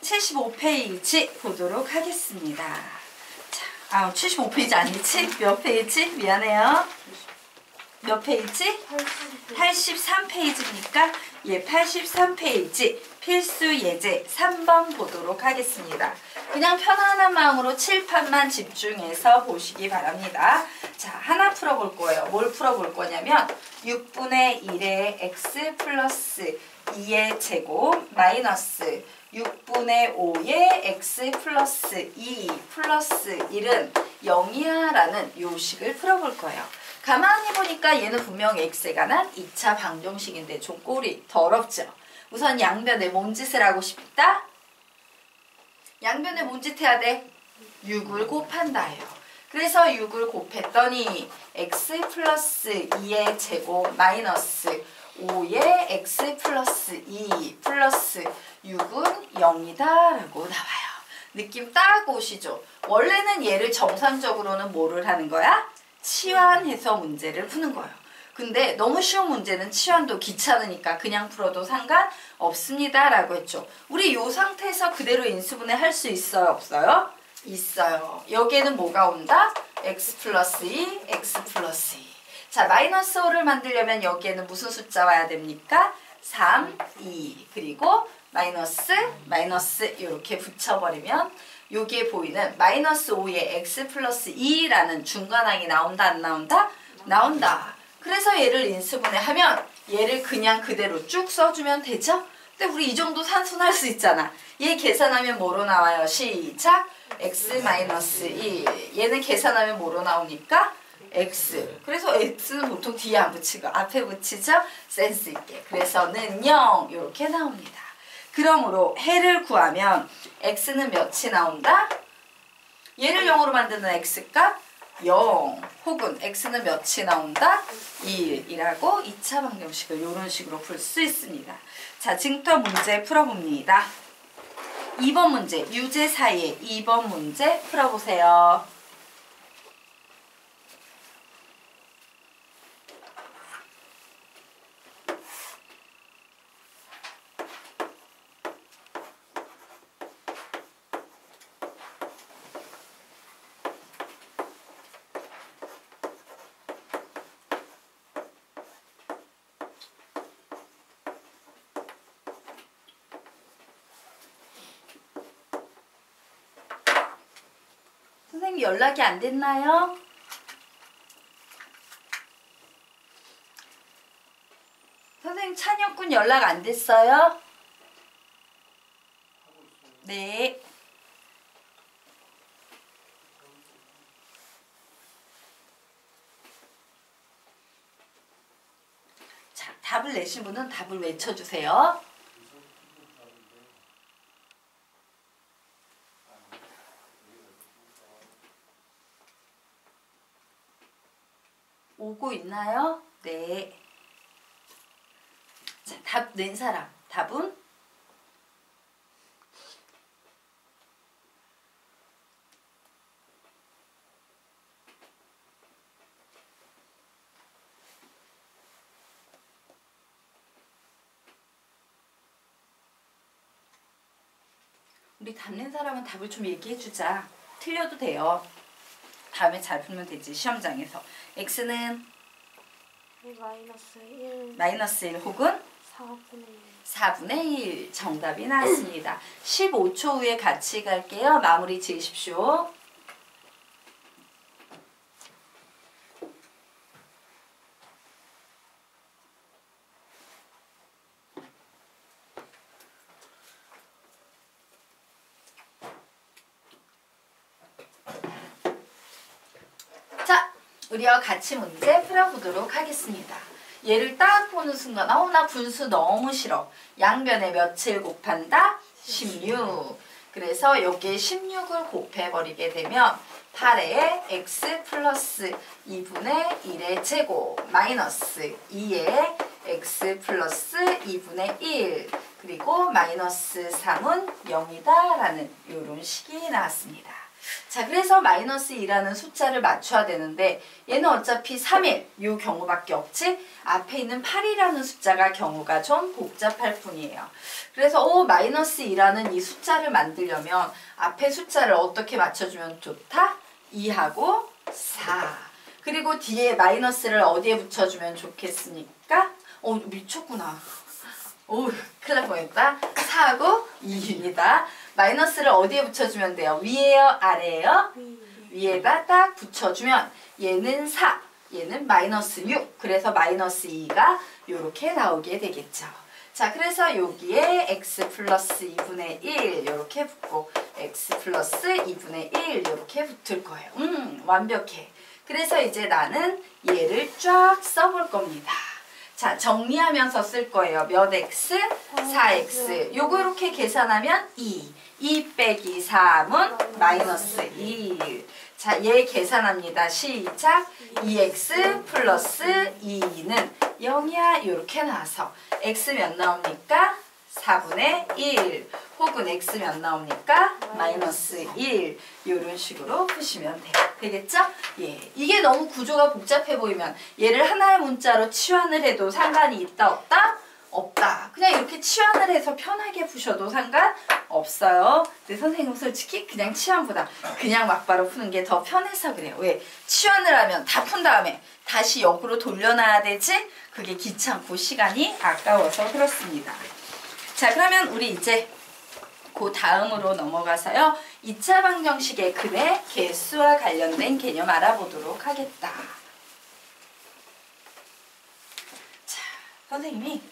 75페이지 보도록 하겠습니다. 자, 75페이지 아니지? 몇 페이지? 미안해요. 몇 페이지? 83페이지입니까? 예, 83페이지 필수 예제 3번 보도록 하겠습니다. 그냥 편안한 마음으로 칠판만 집중해서 보시기 바랍니다. 자, 하나 풀어볼 거예요. 뭘 풀어볼 거냐면 6분의 1의 x 플러스 2의 제곱 마이너스 6분의 5의 x 플러스 2 플러스 1은 0이야 라는 요식을 풀어볼 거예요. 가만히 보니까 얘는 분명 x에 관한 2차 방정식인데 좀 꼴이 더럽죠. 우선 양변에 몸짓을 하고 싶다. 양변에 몸짓 해야 돼? 6을 곱한다예요. 그래서 6을 곱했더니 x 플러스 2의 제곱 마이너스 5의 x 플러스 2 플러스 6은 0이다 라고 나와요. 느낌 딱 오시죠? 원래는 얘를 정상적으로는 뭐를 하는 거야? 치환해서 문제를 푸는 거예요. 근데 너무 쉬운 문제는 치환도 귀찮으니까 그냥 풀어도 상관없습니다 라고 했죠. 우리 이 상태에서 그대로 인수분해 할 수 있어요? 없어요? 있어요. 여기에는 뭐가 온다? x 플러스 2, x 플러스 2. 자, 마이너스 5를 만들려면 여기에는 무슨 숫자 와야 됩니까? 3, 2. 그리고 마이너스 이렇게 붙여버리면 여기에 보이는 마이너스 5의 x 플러스 2라는 중간항이 나온다 안 나온다? 나온다. 그래서 얘를 인수분해하면 얘를 그냥 그대로 쭉 써주면 되죠? 근데 우리 이 정도 산순할 수 있잖아. 얘 계산하면 뭐로 나와요? 시작! x 마이너스 1. 얘는 계산하면 뭐로 나오니까? x. 그래서 x는 보통 뒤에 안 붙이고 앞에 붙이죠? 센스 있게. 그래서는 0 이렇게 나옵니다. 그러므로 해를 구하면 x는 몇이 나온다? 얘를 0으로 만드는 x값 0 혹은 x는 몇이 나온다? 1이라고 2차 방정식을 이런 식으로 풀 수 있습니다. 자, 증터 문제 풀어봅니다. 2번 문제, 유제 사이에 2번 문제 풀어보세요. 선생님 연락이 안 됐나요? 선생님 찬혁군 연락 안 됐어요? 네. 자, 답을 내신 분은 답을 외쳐주세요. 오고 있나요? 네. 자, 답 낸 사람. 답은? 우리 답 낸 사람은 답을 좀 얘기해주자. 틀려도 돼요. 다음에 잘 풀면 되지, 시험장에서. x는? 마이너스 1 혹은? 4분의 1 정답이 나왔습니다. 15초 후에 같이 갈게요. 마무리 지으십시오. 우리와 같이 문제 풀어보도록 하겠습니다. 얘를 딱 보는 순간 나 분수 너무 싫어. 양변에 며칠 곱한다? 16. 그래서 여기에 16을 곱해버리게 되면 8에 x 플러스 2분의 1의 제곱 마이너스 2에 x 플러스 2분의 1 그리고 마이너스 3은 0이다 라는 이런 식이 나왔습니다. 자, 그래서 마이너스 2라는 숫자를 맞춰야 되는데 얘는 어차피 3일 요 경우밖에 없지 앞에 있는 8이라는 숫자가 경우가 좀 복잡할 뿐이에요. 그래서 마이너스 2라는 이 숫자를 만들려면 앞에 숫자를 어떻게 맞춰주면 좋다? 2하고 4. 그리고 뒤에 마이너스를 어디에 붙여주면 좋겠습니까? 미쳤구나. 큰일 날 뻔했다. 4하고 2입니다. 마이너스를 어디에 붙여주면 돼요? 위에요? 아래에요? 위에다 딱 붙여주면 얘는 4, 얘는 마이너스 6. 그래서 마이너스 2가 이렇게 나오게 되겠죠. 자, 그래서 여기에 x 플러스 2분의 1 이렇게 붙고 x 플러스 2분의 1 이렇게 붙을 거예요. 완벽해. 그래서 이제 나는 얘를 쫙 써볼 겁니다. 자, 정리하면서 쓸 거예요. 몇 x? 4x. 요거 이렇게 계산하면 2. 2 빼기 3은 마이너스 1. 자, 얘 계산합니다. 시작. 2x 플러스 2는 0이야. 이렇게 나와서 x 몇 나옵니까? 4분의 1. 혹은 x 몇 나옵니까? 마이너스 1. 이런 식으로 푸시면 되겠죠? 예, 이게 너무 구조가 복잡해 보이면 얘를 하나의 문자로 치환을 해도 상관이 있다 없다? 없다. 그냥 이렇게 치환을 해서 편하게 푸셔도 상관없어요. 근데 선생님은 솔직히 그냥 치환보다 그냥 막바로 푸는 게 더 편해서 그래요. 왜? 치환을 하면 다 푼 다음에 다시 역으로 돌려놔야 되지? 그게 귀찮고 시간이 아까워서 그렇습니다. 자, 그러면 우리 이제 그 다음으로 넘어가서요. 2차 방정식의 근의 개수와 관련된 개념 알아보도록 하겠다. 자, 선생님이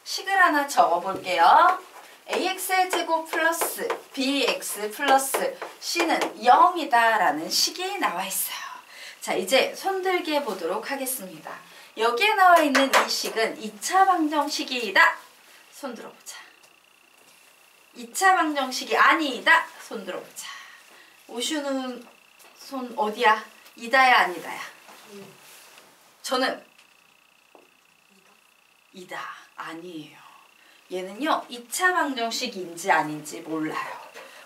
식을 하나 적어볼게요. ax의 제곱 플러스 bx 플러스 c는 0이다 라는 식이 나와 있어요. 자, 이제 손들기 해보도록 하겠습니다. 여기에 나와 있는 이 식은 2차 방정식이다. 손 들어보자. 2차 방정식이 아니다. 손 들어보자. 오슈는 손 어디야? 이다야 아니다야? 저는 이다. 아니에요. 얘는요 2차 방정식인지 아닌지 몰라요.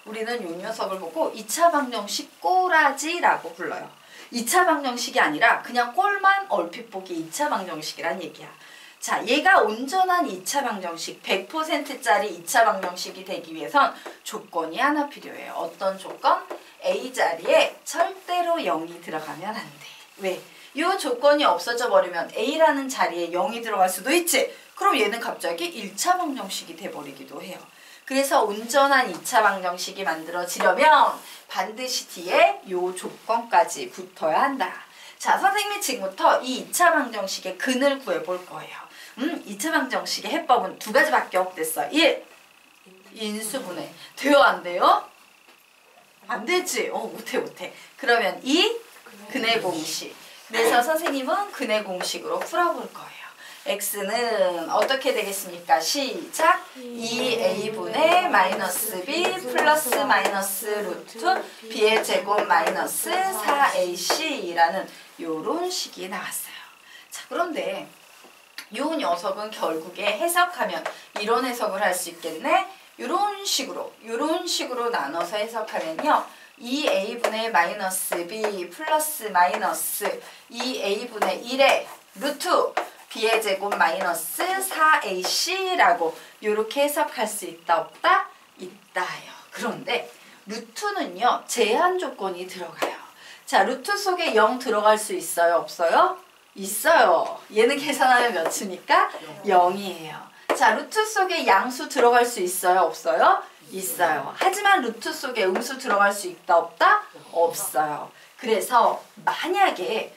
우리는 요 녀석을 보고 2차 방정식 꼬라지라고 불러요. 2차 방정식이 아니라 그냥 꼴만 얼핏 보기 2차 방정식이란 얘기야. 자, 얘가 온전한 2차 방정식, 100%짜리 2차 방정식이 되기 위해선 조건이 하나 필요해요. 어떤 조건? A 자리에 절대로 0이 들어가면 안 돼. 왜? 이 조건이 없어져 버리면 A라는 자리에 0이 들어갈 수도 있지. 그럼 얘는 갑자기 1차 방정식이 돼버리기도 해요. 그래서 온전한 2차 방정식이 만들어지려면 반드시 뒤에 이 조건까지 붙어야 한다. 자, 선생님이 지금부터 이 2차 방정식의 근을 구해볼 거예요. 2차 방정식의 해법은 두 가지밖에 없댔어. 1. 인수분해. 돼요? 안 돼요? 안 되지? 못해. 그러면 2. 근의 공식. 그래서 선생님은 근의 공식으로 풀어볼 거예요. x는 어떻게 되겠습니까? 시작! 2a분의 마이너스 b 플러스 마이너스 루트 b의 제곱 마이너스 4ac라는 요런 식이 나왔어요. 자, 그런데 요 녀석은 결국에 해석하면 이런 해석을 할 수 있겠네? 요런 식으로 나눠서 해석하면요. 2a분의 마이너스 b 플러스 마이너스 2a분의 1의 루트 b의 제곱 마이너스 4ac라고 요렇게 해석할 수 있다 없다? 있다요. 그런데 루트는요 제한 조건이 들어가요. 자, 루트 속에 0 들어갈 수 있어요? 없어요? 있어요. 얘는 계산하면 몇입니까? 0이에요. 자, 루트 속에 양수 들어갈 수 있어요? 없어요? 있어요. 하지만 루트 속에 음수 들어갈 수 있다 없다? 없어요. 그래서 만약에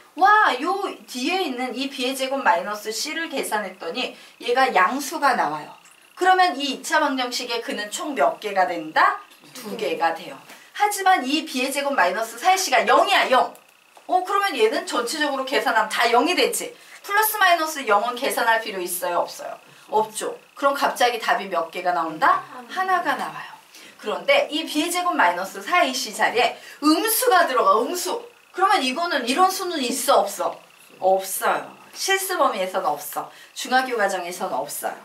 요 뒤에 있는 이 b의 제곱 마이너스 c를 계산했더니 얘가 양수가 나와요. 그러면 이 2차 방정식의 근은 총 몇 개가 된다? 2개가 돼요. 하지만 이 b의 제곱 마이너스 4c가 0이야 0. 그러면 얘는 전체적으로 계산하면 다 0이 되지. 플러스 마이너스 0은 계산할 필요 있어요? 없어요? 없죠. 그럼 갑자기 답이 몇 개가 나온다? 하나가 나와요. 그런데 이 b의 제곱 마이너스 4ac 자리에 음수가 들어가. 음수. 그러면 이거는 이런 수는 있어 없어? 없어요. 실수 범위에서는 없어. 중학교 과정에서는 없어요.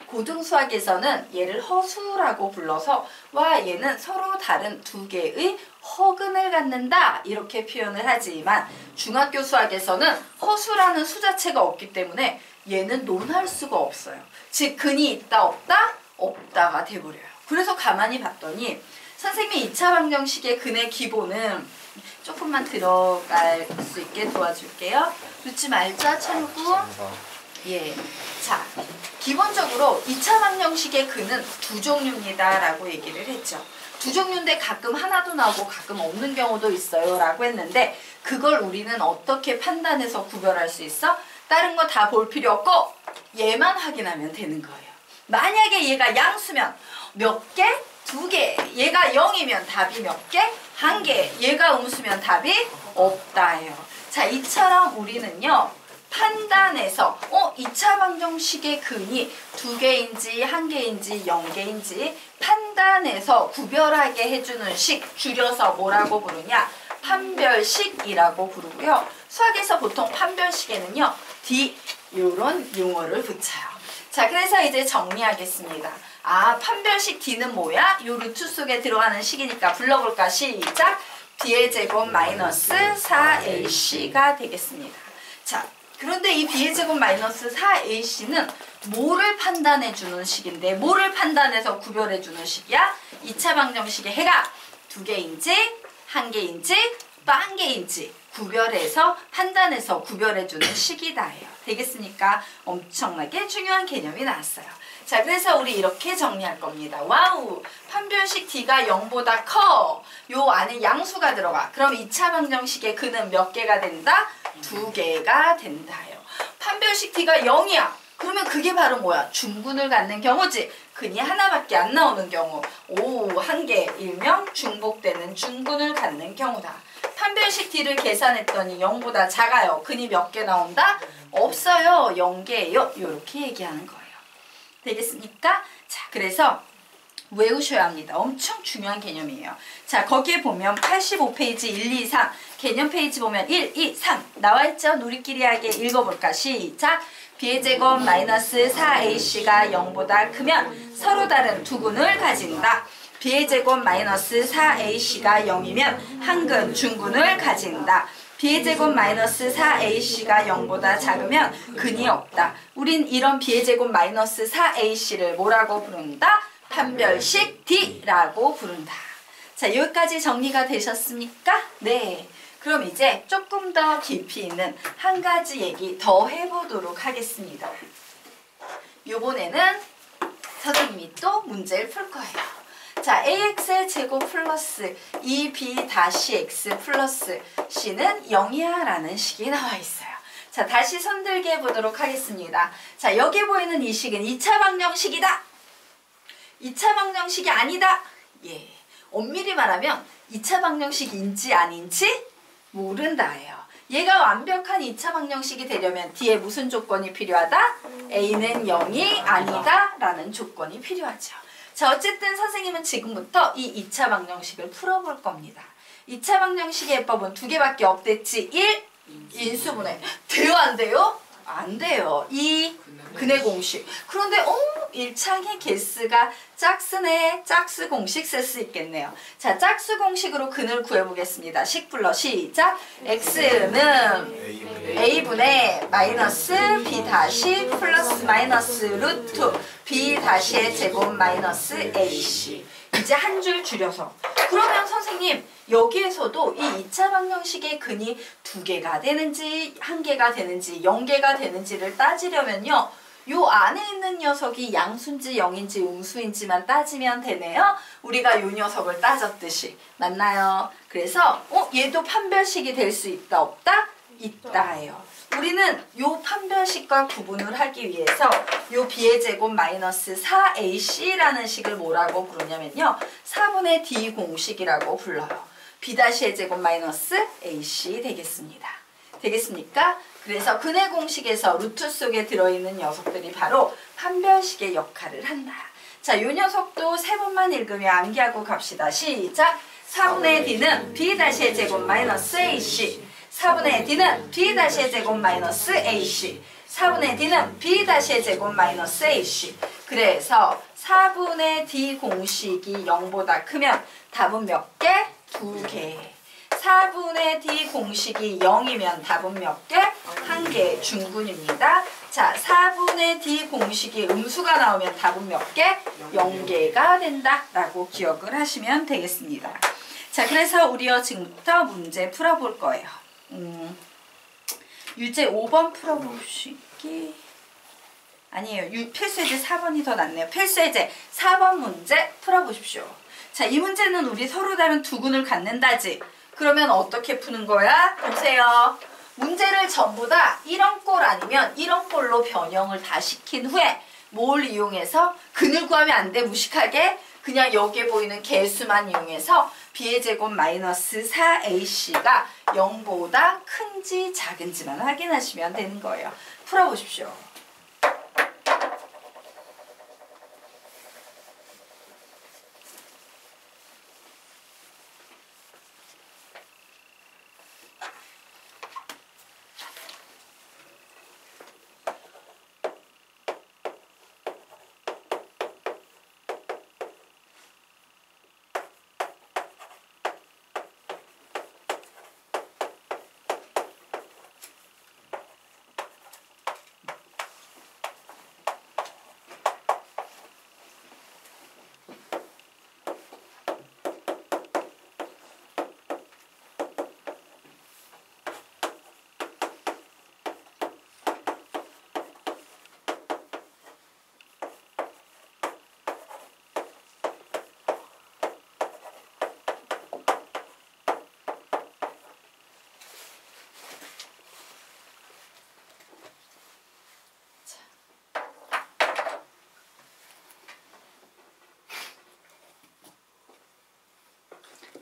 고등수학에서는 얘를 허수라고 불러서 와 얘는 서로 다른 두 개의 허근을 갖는다 이렇게 표현을 하지만 중학교 수학에서는 허수라는 수 자체가 없기 때문에 얘는 논할 수가 없어요. 즉 근이 있다 없다? 없다가 돼버려요. 그래서 가만히 봤더니 선생님이 2차 방정식의 근의 기본은 조금만 들어갈 수 있게 도와줄게요. 놓지 말자 철구. 예. 자, 기본적으로 2차 방정식의 근은 두 종류입니다 라고 얘기를 했죠. 두 종류인데 가끔 하나도 나오고 가끔 없는 경우도 있어요 라고 했는데 그걸 우리는 어떻게 판단해서 구별할 수 있어? 다른 거 다 볼 필요 없고 얘만 확인하면 되는 거예요. 만약에 얘가 양수면 몇 개? 2개. 얘가 0이면 답이 몇 개? 1개. 얘가 음수면 답이 없다예요. 자, 이처럼 우리는요. 판단해서 2차 방정식의 근이 2개인지 1개인지 0개인지 판단해서 구별하게 해주는 식 줄여서 뭐라고 부르냐? 판별식이라고 부르고요. 수학에서 보통 판별식에는요. D 이런 용어를 붙여요. 자, 그래서 이제 정리하겠습니다. 아, 판별식 D는 뭐야? 요 루트 속에 들어가는 식이니까 불러볼까? 시작! B의 제곱 마이너스 4AC가 되겠습니다. 자, 그런데 이 B의 제곱 마이너스 4AC는 뭐를 판단해주는 식인데 뭐를 판단해서 구별해주는 식이야? 2차 방정식의 해가 2개인지 1개인지 또 1개인지 구별해서 판단해서 구별해주는 식이다예요. 되겠습니까? 엄청나게 중요한 개념이 나왔어요. 자, 그래서 우리 이렇게 정리할 겁니다. 와우! 판별식 D가 0보다 커. 요 안에 양수가 들어가. 그럼 2차 방정식의 근은 몇 개가 된다? 2개가 된다요. 판별식 D가 0이야. 그러면 그게 바로 뭐야? 중근을 갖는 경우지. 근이 하나밖에 안 나오는 경우. 오, 1개. 일명 중복되는 중근을 갖는 경우다. 판별식 D를 계산했더니 0보다 작아요. 근이 몇 개 나온다? 없어요. 0개예요. 이렇게 얘기하는 거예요. 되겠습니까? 자, 그래서 외우셔야 합니다. 엄청 중요한 개념이에요. 자, 거기에 보면 85페이지 1, 2, 3 개념 페이지 보면 1, 2, 3 나와있죠? 누리끼리하게 읽어볼까? 시작! B의 제곱 마이너스 4AC가 0보다 크면 서로 다른 두 근을 가진다. B의 제곱 마이너스 4AC가 0이면 한근 중근을 가진다. B의 제곱 마이너스 4AC가 0보다 작으면 근이 없다. 우린 이런 B의 제곱 마이너스 4AC를 뭐라고 부른다? 판별식 D라고 부른다. 자, 여기까지 정리가 되셨습니까? 네. 그럼 이제 조금 더 깊이 있는 한 가지 얘기 더 해보도록 하겠습니다. 이번에는 선생님이 또 문제를 풀 거예요. 자, AX의 제곱 플러스 2B-X 플러스 C는 0이야 라는 식이 나와 있어요. 자, 다시 손들게 해보도록 하겠습니다. 자, 여기 보이는 이 식은 2차 방정식이다. 2차 방정식이 아니다. 예. 엄밀히 말하면 2차 방정식인지 아닌지 모른다예요. 얘가 완벽한 2차 방정식이 되려면 뒤에 무슨 조건이 필요하다? A는 0이 아니다 라는 조건이 필요하죠. 자, 어쨌든 선생님은 지금부터 이 2차 방정식을 풀어볼 겁니다. 2차 방정식의 해법은 두 개밖에 없댔지. 1. 인수분해. 돼요 안 돼요? 안 돼요. 2. 근의 공식. 그런데 1창의 개수가 짝수네. 짝수 공식 쓸 수 있겠네요. 자, 짝수 공식으로 근을 구해보겠습니다. 식 불러. 시작. x는 a분의 마이너스 b 다시 플러스 마이너스 루트 b 다시의 제곱 마이너스 ac. 이제 한 줄 줄여서. 그러면 선생님 여기에서도 이 2차 방정식의 근이 2개가 되는지 1개가 되는지 0개가 되는지를 따지려면요. 요 안에 있는 녀석이 양수인지 0인지 음수인지만 따지면 되네요. 우리가 요 녀석을 따졌듯이. 맞나요? 그래서 얘도 판별식이 될 수 있다 없다? 있다예요. 우리는 요 판별식과 구분을 하기 위해서 요 B의 제곱 마이너스 4AC라는 식을 뭐라고 부르냐면요. 4분의 D 공식이라고 불러요. B-의 제곱 마이너스 AC 되겠습니다. 되겠습니까? 그래서 근의 공식에서 루트 속에 들어있는 녀석들이 바로 판별식의 역할을 한다. 자, 요 녀석도 세 번만 읽으며 암기하고 갑시다. 시작! 4분의 D는 B-의 제곱 마이너스 AC 4분의 D는 B-의 제곱 마이너스 AC 4분의 D는 B-의 제곱 마이너스 AC 그래서 4분의 D 공식이 0보다 크면 답은 몇 개? 2개. 4분의 D 공식이 0이면 답은 몇 개? 1개. 중군입니다. 자, 4분의 D 공식이 음수가 나오면 답은 몇 개? 0개가 된다 라고 기억을 하시면 되겠습니다. 자, 그래서 우리가 지금부터 문제 풀어볼 거예요. 유제 5번 풀어보시기. 아니에요. 필수예제 4번이 더 낫네요. 필수예제 4번 문제 풀어보십시오. 자, 이 문제는 우리 서로 다른 두근을 갖는다지. 그러면 어떻게 푸는 거야? 보세요. 문제를 전부 다 이런 꼴 아니면 이런 꼴로 변형을 다 시킨 후에 뭘 이용해서 근을 구하면 안 돼. 무식하게. 그냥 여기에 보이는 개수만 이용해서 b의 제곱 마이너스 4ac가 0보다 큰지 작은지만 확인하시면 되는 거예요. 풀어보십시오.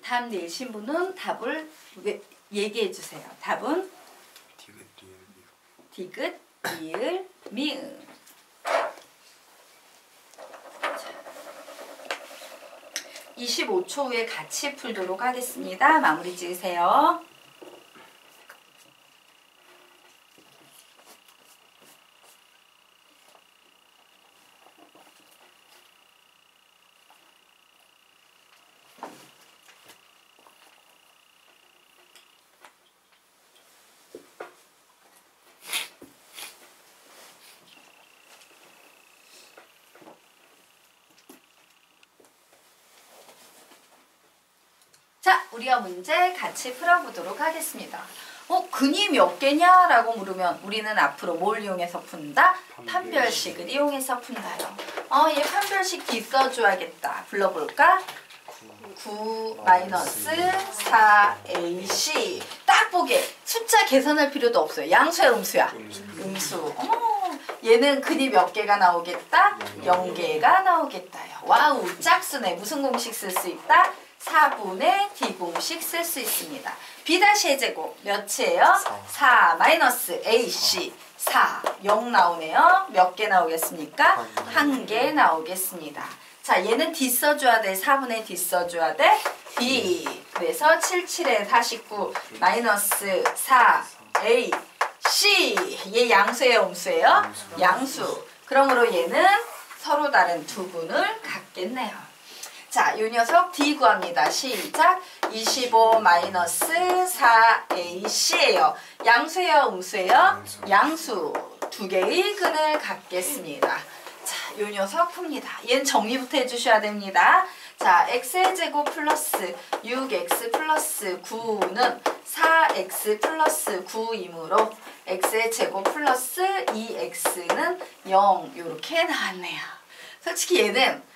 답 내신 분은 답을 얘기해 주세요. 답은 디귿, 리을, 미음. 25초 후에 같이 풀도록 하겠습니다. 마무리 지으세요. 자, 우리가 문제 같이 풀어보도록 하겠습니다. 근이 몇 개냐? 라고 물으면 우리는 앞으로 뭘 이용해서 푼다? 판별식을 이용해서 푼다요. 얘 판별식 D 써줘야겠다. 불러볼까? 9 마이너스 4AC. 딱 보게. 숫자 계산할 필요도 없어요. 양수야, 음수야? 음수. 얘는 근이 몇 개가 나오겠다? 0개가 나오겠다요. 와우, 짝수네. 무슨 공식 쓸 수 있다? 4분의 D 공식 쓸 수 있습니다. B-의 제곱 몇이에요? 4 마이너스 AC 4 0 나오네요. 몇 개 나오겠습니까? 1개 나오겠습니다. 자, 얘는 D 써줘야 돼. 4분의 D 써줘야 돼. D. 그래서 77에 49 마이너스 4 A C. 얘 양수예요, 음수예요? 양수. 그러므로 얘는 서로 다른 두 분을 갖겠네요. 자, 요 녀석 D 구합니다. 시작. 25 마이너스 4AC예요. 양수예요, 음수예요? 양수. 두 개의 근을 갖겠습니다. 자, 요 녀석 풉니다. 얘는 정리부터 해주셔야 됩니다. 자, x의 제곱 플러스 6x 플러스 9는 4x 플러스 9이므로 x의 제곱 플러스 2x는 0 이렇게 나왔네요. 솔직히 얘는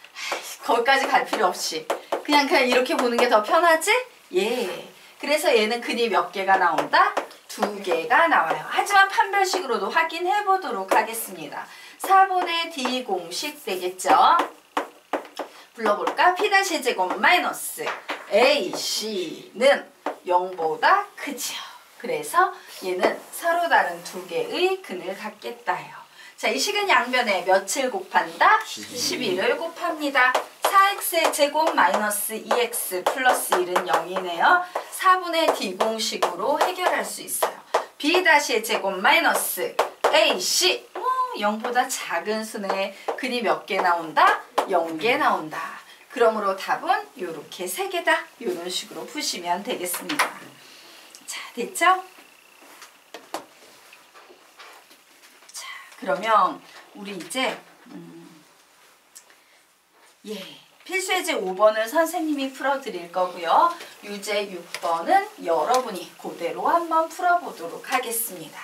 거기까지 갈 필요 없이 그냥 이렇게 보는 게 더 편하지? 예. 그래서 얘는 근이 몇 개가 나온다? 2개가 나와요. 하지만 판별식으로도 확인해 보도록 하겠습니다. 4분의 D 공식 되겠죠? 불러볼까? P-의 제곱 마이너스 AC는 0보다 크죠. 그래서 얘는 서로 다른 두 개의 근을 갖겠다요. 자, 이 식은 양변에 몇을 곱한다? 11을 곱합니다. 4x의 제곱 마이너스 2x 플러스 1은 0이네요. 4분의 D 공식으로 해결할 수 있어요. B-의 제곱 마이너스 AC 0보다 작은 수네. 근이 몇 개 나온다? 0개 나온다. 그러므로 답은 이렇게 3개다. 이런 식으로 푸시면 되겠습니다. 자, 됐죠? 자, 그러면 우리 이제 필수예제 5번을 선생님이 풀어드릴 거고요. 유제 6번은 여러분이 그대로 한번 풀어보도록 하겠습니다.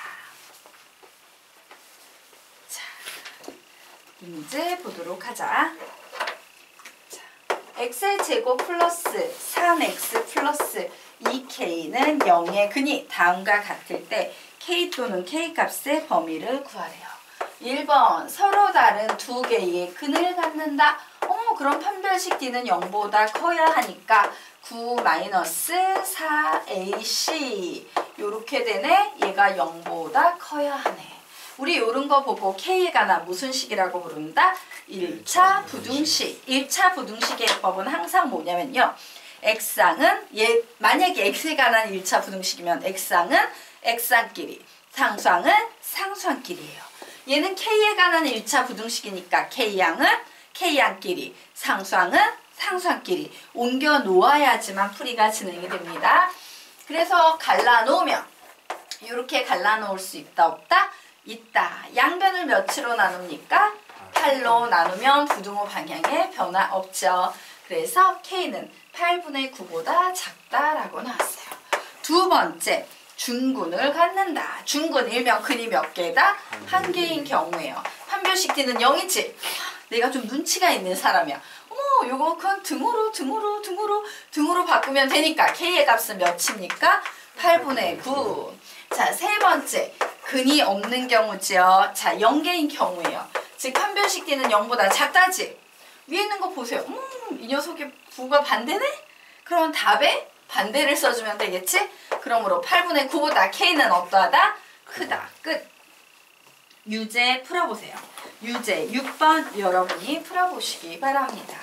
자, 문제 보도록 하자. 자, x의 제곱 플러스 3x 플러스 2k는 0의 근이 다음과 같을 때 k 또는 k 값의 범위를 구하래요. 1번 서로 다른 두 개의 근을 갖는다. 그럼 판별식 D는 0보다 커야 하니까 9-4ac 요렇게 되네. 얘가 0보다 커야 하네. 우리 요런 거 보고 K에 관한 무슨 식이라고 부른다? 1차 부등식. 1차 부등식의 해법은 항상 뭐냐면요. X항은 만약에 X에 관한 1차 부등식이면 X항은 X항끼리, 상수항은 상수항끼리예요. 얘는 K에 관한 1차 부등식이니까 K항은 K항끼리, 상수항은 상수항끼리 옮겨 놓아야지만 풀이가 진행이 됩니다. 그래서 갈라놓으면 이렇게 갈라놓을 수 있다 없다? 있다. 양변을 몇으로 나눕니까? 8로 나누면 부등호 방향에 변화 없죠. 그래서 K는 8분의 9보다 작다라고 나왔어요. 두 번째, 중근을 갖는다. 중근 일명 근이 몇 개다? 한 개인 경우에요. 판별식 D는 0이지? 내가 좀 눈치가 있는 사람이야. 요거 그건 등으로 바꾸면 되니까 K의 값은 몇입니까? 8분의 9. 자, 세 번째, 근이 없는 경우지요. 자, 0개인 경우예요. 즉 판별식 D는 0보다 작다지? 위에 있는 거 보세요. 이 녀석의 부가 반대네? 그럼 답에 반대를 써주면 되겠지? 그러므로 8분의 9보다 K는 어떠하다? 크다. 끝. 유제 풀어보세요. 유제 6번 여러분이 풀어보시기 바랍니다.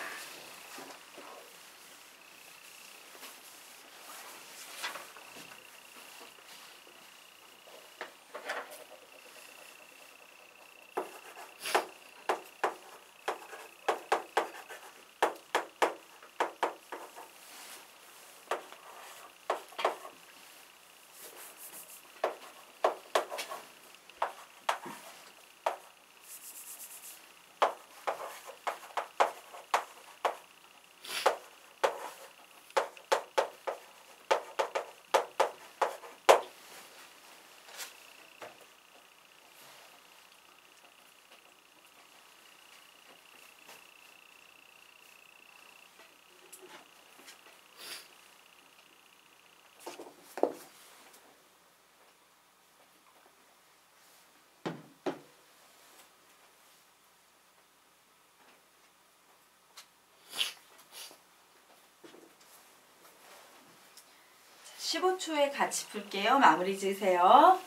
자, 15초에 같이 풀게요. 마무리 지으세요.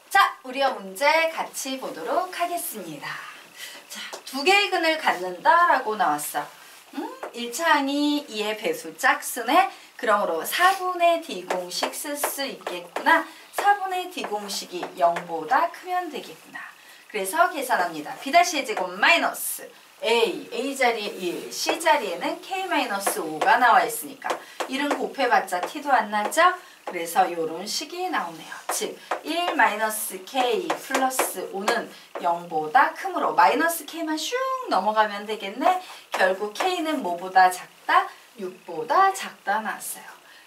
자, 우리가 문제 같이 보도록 하겠습니다. 자, 두 개의 근을 갖는다라고 나왔어. 1차항이 2의 배수 짝수네. 그러므로 4분의 D 공식 쓸 수 있겠구나. 4분의 D 공식이 0보다 크면 되겠구나. 그래서 계산합니다. B-의 제곱 마이너스 A 자리에 1, C 자리에는 K-5가 나와 있으니까 1은 곱해봤자 T도 안 나죠? 그래서 이런 식이 나오네요. 즉 1-K 플러스 5는 0보다 크므로 마이너스 K만 슉 넘어가면 되겠네. 결국 K는 뭐보다 작다? 6보다 작다 나왔어요.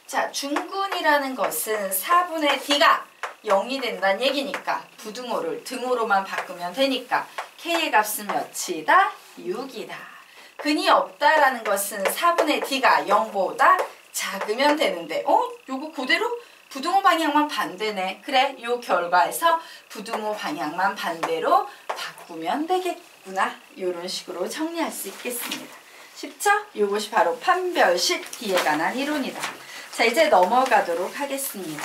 자, 중근이라는 것은 4분의 D가 0이 된다는 얘기니까 부등호를 등호로만 바꾸면 되니까 K의 값은 몇이다? 6이다. 근이 없다라는 것은 4분의 D가 0보다 작으면 되는데 요거 그대로 부등호 방향만 반대네. 그래, 요 결과에서 부등호 방향만 반대로 바꾸면 되겠구나. 요런 식으로 정리할 수 있겠습니다. 쉽죠? 요것이 바로 판별식 D에 관한 이론이다. 자, 이제 넘어가도록 하겠습니다.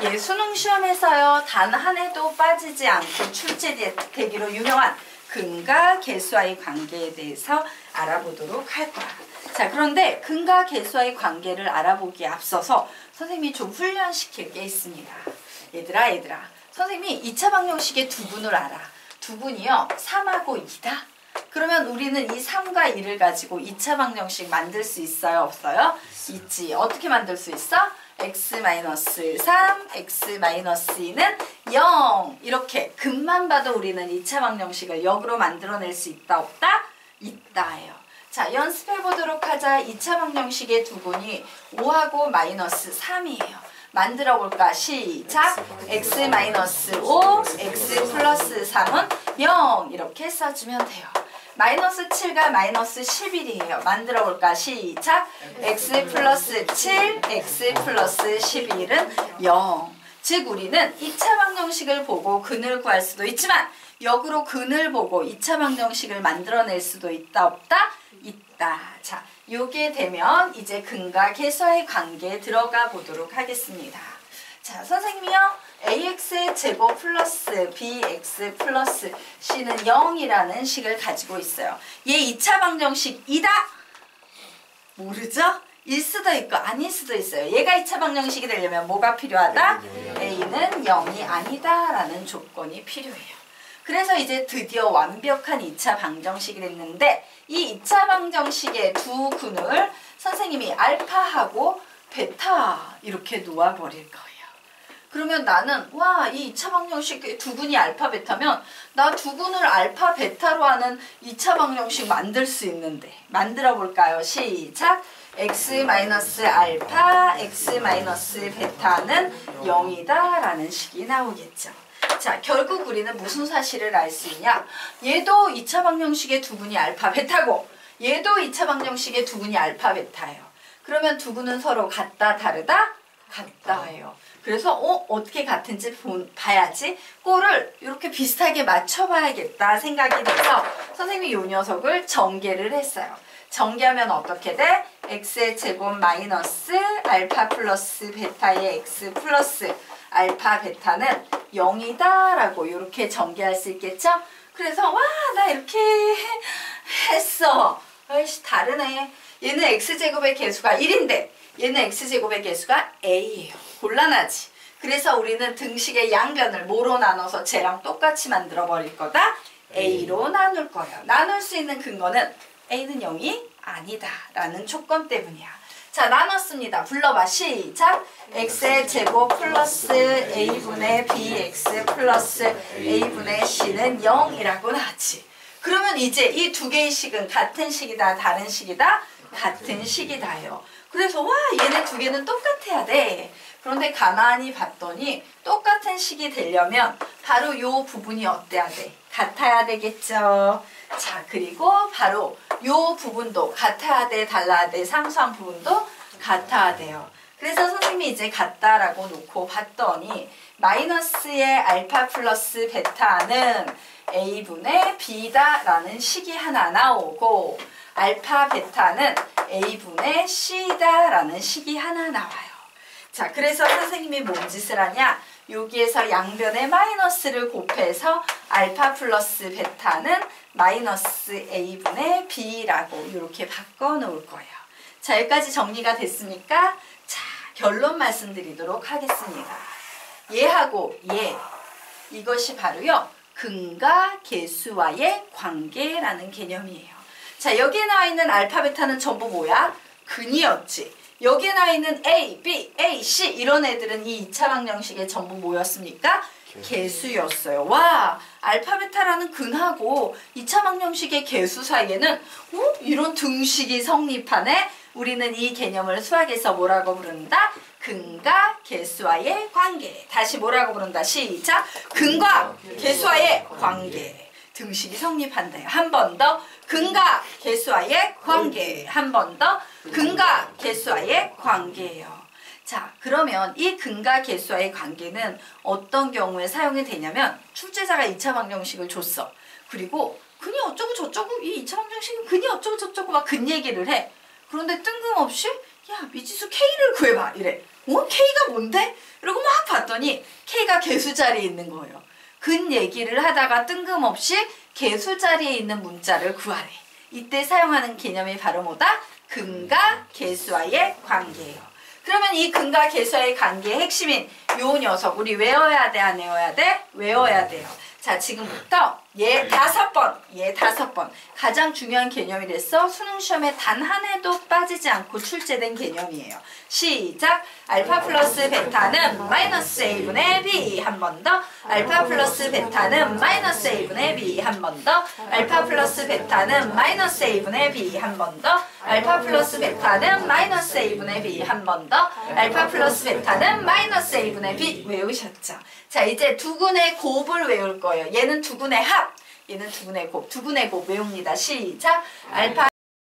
예, 수능 시험에서요, 단 한 해도 빠지지 않고 출제되기로 유명한 근과 계수와의 관계에 대해서 알아보도록 할 거야. 자, 그런데 근과 계수와의 관계를 알아보기에 앞서서 선생님이 좀 훈련시킬 게 있습니다. 얘들아, 선생님이 2차 방정식의 두분을 알아. 두분이요, 3하고 2다? 그러면 우리는 이 3과 2를 가지고 2차 방정식 만들 수 있어요, 없어요? 있지. 어떻게 만들 수 있어? x-3, x-2는 0. 이렇게 근만 봐도 우리는 2차 방정식을 역으로 만들어낼 수 있다, 없다? 있다예요. 자, 연습해 보도록 하자. 2차 방정식의 두분이 5하고 마이너스 3이에요. 만들어 볼까? 시작! x-5, x 플러스 3은 0. 이렇게 써주면 돼요. 마이너스 7과 마이너스 11이에요. 만들어 볼까? 시작! x 플러스 7, x 플러스 11은 0. 즉 우리는 2차 방정식을 보고 근을 구할 수도 있지만 역으로 근을 보고 2차 방정식을 만들어낼 수도 있다, 없다? 있다. 자, 요게 되면 이제 근과 계수와의 관계에 들어가 보도록 하겠습니다. 자, 선생님이요. ax의 제곱 플러스 bx 플러스 c는 0이라는 식을 가지고 있어요. 얘 2차 방정식이다? 모르죠? 일 수도 있고 아닐 수도 있어요. 얘가 2차 방정식이 되려면 뭐가 필요하다? a는 0이 아니다 라는 조건이 필요해요. 그래서 이제 드디어 완벽한 2차 방정식이 됐는데 이 2차 방정식의 두 근을 선생님이 알파하고 베타 이렇게 놓아버릴 거예요. 그러면 나는 와, 이 2차 방정식 두 근이 알파 베타면 나 두 근을 알파 베타로 하는 2차 방정식 만들 수 있는데 만들어 볼까요? 시작! x-알파, x-베타는 0이다 라는 식이 나오겠죠. 자, 결국 우리는 무슨 사실을 알 수 있냐? 얘도 2차 방정식의 두 근이 알파 베타고 얘도 2차 방정식의 두 근이 알파 베타예요. 그러면 두 근은 서로 같다 다르다? 같다예요. 그래서 어떻게 같은지 봐야지 꼴을 이렇게 비슷하게 맞춰봐야겠다 생각이 돼서 선생님이 이 녀석을 전개를 했어요. 전개하면 어떻게 돼? x의 제곱 마이너스 알파 플러스 베타의 x 플러스 알파 베타는 0이다 라고 이렇게 전개할 수 있겠죠? 그래서 와, 나 이렇게 했어. 아이씨, 다르네. 얘는 x제곱의 개수가 1인데 얘는 x제곱의 개수가 a예요. 곤란하지? 그래서 우리는 등식의 양변을 뭐로 나눠서 쟤랑 똑같이 만들어 버릴 거다? a로 나눌 거예요. 나눌 수 있는 근거는 a는 0이 아니다 라는 조건 때문이야. 자, 나눴습니다. 불러봐. 시작! x의 제곱 플러스 a분의 bx 플러스 a분의 c는 0이라고 나왔지. 그러면 이제 이 두 개의 식은 같은 식이다, 다른 식이다? 같은 식이다요. 그래서 와, 얘네 두 개는 똑같아야 돼. 그런데 가만히 봤더니 똑같은 식이 되려면 바로 요 부분이 어때야 돼? 같아야 되겠죠. 자, 그리고 바로 요 부분도 같아야 돼, 달라야 돼, 상수한 부분도 같아야 돼요. 그래서 선생님이 이제 같다라고 놓고 봤더니 마이너스의 알파 플러스 베타는 a분의 b다라는 식이 하나 나오고 알파 베타는 a분의 c다라는 식이 하나 나와요. 자, 그래서 선생님이 뭔 짓을 하냐? 여기에서 양변에 마이너스를 곱해서 알파 플러스 베타는 마이너스 a분의 b라고 이렇게 바꿔 놓을 거예요. 자, 여기까지 정리가 됐습니까? 자, 결론 말씀드리도록 하겠습니다. 얘하고 얘, 이것이 바로요 근과 계수와의 관계라는 개념이에요. 자, 여기에 나와 있는 알파 베타는 전부 뭐야? 근이었지. 여기에 나와 있는 A, B, A, C 이런 애들은 이 2차 방정식의 전부 뭐였습니까? 개수였어요. 와, 알파 베타라는 근하고 2차 방정식의 개수 사이에는 이런 등식이 성립하네. 우리는 이 개념을 수학에서 뭐라고 부른다? 근과 계수와의 관계. 다시 뭐라고 부른다? 시작! 근과 계수와의 관계. 등식이 성립한대요. 한 번 더. 근과 계수와의 관계. 한 번 더. 근과 계수와의 관계예요. 자, 그러면 이 근과 계수와의 관계는 어떤 경우에 사용이 되냐면 출제자가 2차 방정식을 줬어. 그리고 근이 어쩌고 저쩌고 이 2차 방정식은 근이 어쩌고 저쩌고 막 근 얘기를 해. 그런데 뜬금없이 야, 미지수 K를 구해봐 이래. K가 뭔데? 이러고 막 봤더니 K가 계수 자리에 있는 거예요. 근 얘기를 하다가 뜬금없이 계수 자리에 있는 문자를 구하래. 이때 사용하는 개념이 바로 뭐다? 근과 계수와의 관계예요. 그러면 이 근과 계수와의 관계의 핵심인 요 녀석 우리 외워야 돼, 안 외워야 돼? 외워야 돼요. 자, 지금부터 얘 5번 가장 중요한 개념이 됐어. 수능 시험에 단 한 해도 빠지지 않고 출제된 개념이에요. 시작! 알파 플러스 베타는 마이너스 A분의 B. 한 번 더. 알파 플러스 베타는 마이너스 A분의 B. 한 번 더. 알파 플러스 베타는 마이너스 A분의 B. 한 번 더. 알파 플러스 베타는 마이너스 A분의 B. 한 번 더. 알파 플러스 베타는 마이너스 A분의 B. 외우셨죠? 자, 이제 두근의 곱을 외울 거예요. 얘는 두근의 합, 얘는 두근의 곱 외웁니다. 시작! 알파